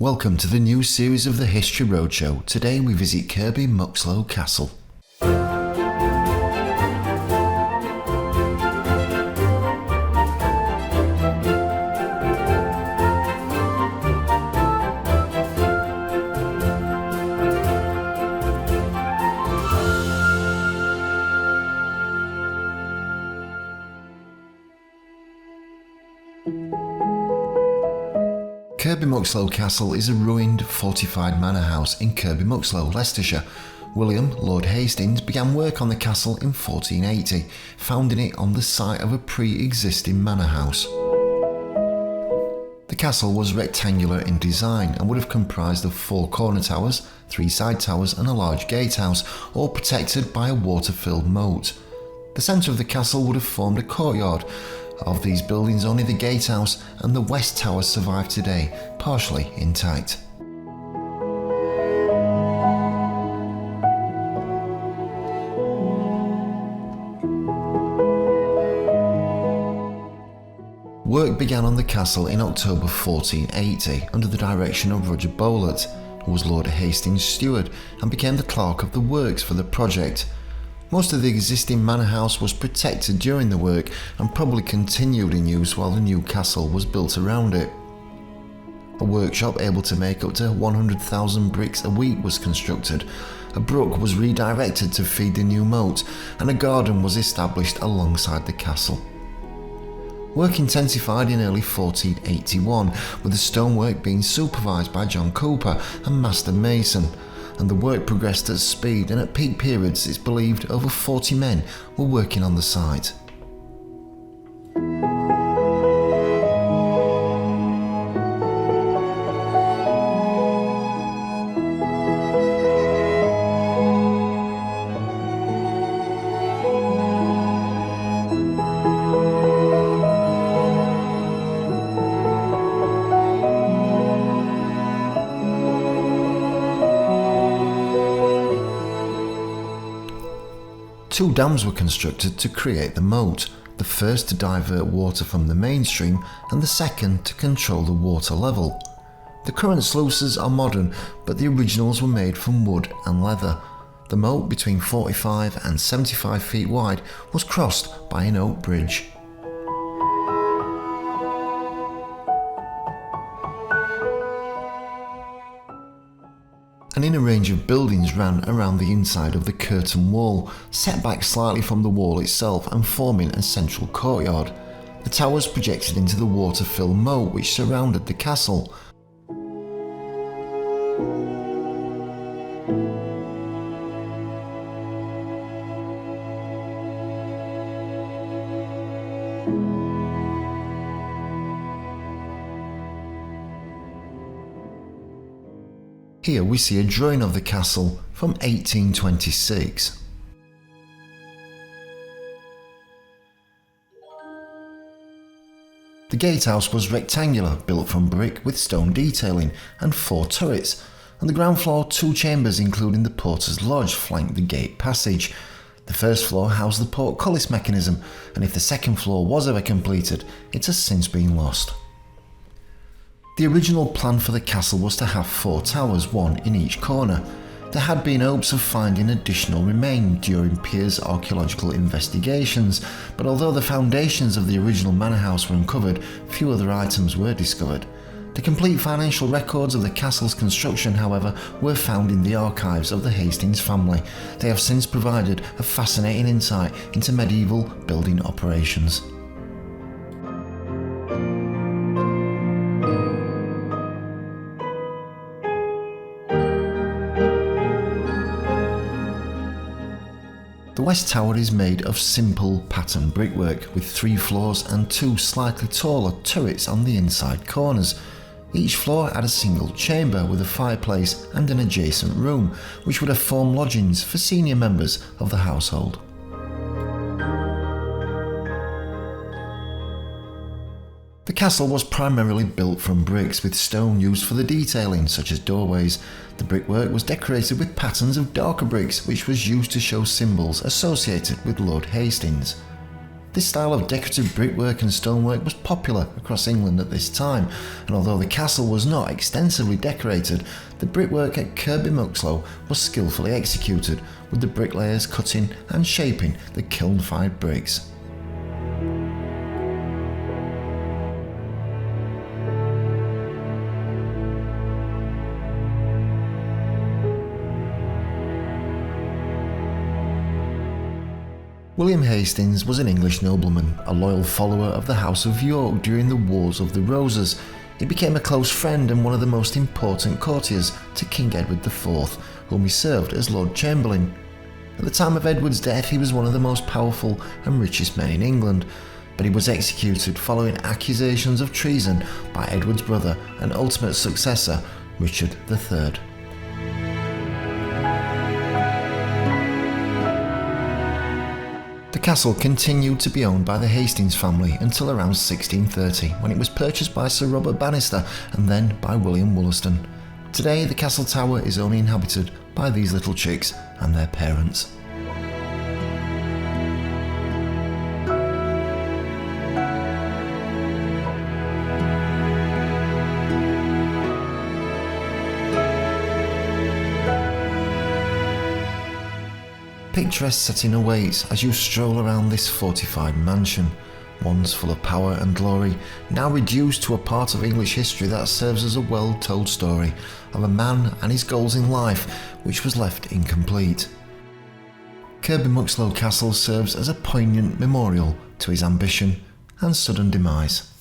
Welcome to the new series of the History Roadshow. Today we visit Kirby Muxloe Castle. Kirby Muxloe Castle is a ruined, fortified manor house in Kirby Muxloe, Leicestershire. William, Lord Hastings, began work on the castle in 1480, founding it on the site of a pre-existing manor house. The castle was rectangular in design and would have comprised of 4 corner towers, 3 side towers and a large gatehouse, all protected by a water-filled moat. The centre of the castle would have formed a courtyard. Of these buildings, only the gatehouse and the west tower survive today, partially intact. Work began on the castle in October 1480 under the direction of Roger Bowlett, who was Lord Hastings' steward and became the clerk of the works for the project. Most of the existing manor house was protected during the work and probably continued in use while the new castle was built around it. A workshop able to make up to 100,000 bricks a week was constructed, a brook was redirected to feed the new moat, and a garden was established alongside the castle. Work intensified in early 1481, with the stonework being supervised by John Cooper and Master Mason, and the work progressed at speed, and at peak periods it's believed over 40 men were working on the site. Two dams were constructed to create the moat, the first to divert water from the main stream and the second to control the water level. The current sluices are modern, but the originals were made from wood and leather. The moat, between 45 and 75 feet wide, was crossed by an oak bridge. An inner range of buildings ran around the inside of the curtain wall, set back slightly from the wall itself and forming a central courtyard. The towers projected into the water-filled moat which surrounded the castle. Here we see a drawing of the castle from 1826. The gatehouse was rectangular, built from brick with stone detailing and 4 turrets. On the ground floor, 2 chambers including the porter's lodge flanked the gate passage. The first floor housed the portcullis mechanism, and if the second floor was ever completed, it has since been lost. The original plan for the castle was to have 4 towers, 1 in each corner. There had been hopes of finding additional remains during Pierre's archaeological investigations, but although the foundations of the original manor house were uncovered, few other items were discovered. The complete financial records of the castle's construction, however, were found in the archives of the Hastings family. They have since provided a fascinating insight into medieval building operations. The west tower is made of simple pattern brickwork with 3 floors and 2 slightly taller turrets on the inside corners. Each floor had a single chamber with a fireplace and an adjacent room, which would have formed lodgings for senior members of the household. The castle was primarily built from bricks with stone used for the detailing, such as doorways. The brickwork was decorated with patterns of darker bricks, which was used to show symbols associated with Lord Hastings. This style of decorative brickwork and stonework was popular across England at this time, and although the castle was not extensively decorated, the brickwork at Kirby Muxloe was skillfully executed, with the bricklayers cutting and shaping the kiln-fired bricks. William Hastings was an English nobleman, a loyal follower of the House of York during the Wars of the Roses. He became a close friend and one of the most important courtiers to King Edward IV, whom he served as Lord Chamberlain. At the time of Edward's death, he was one of the most powerful and richest men in England, but he was executed following accusations of treason by Edward's brother and ultimate successor, Richard III. The castle continued to be owned by the Hastings family until around 1630, when it was purchased by Sir Robert Bannister and then by William Wollaston. Today, the castle tower is only inhabited by these little chicks and their parents. Picturesque setting awaits as you stroll around this fortified mansion, once full of power and glory, now reduced to a part of English history that serves as a well-told story of a man and his goals in life which was left incomplete. Kirby Muxloe Castle serves as a poignant memorial to his ambition and sudden demise.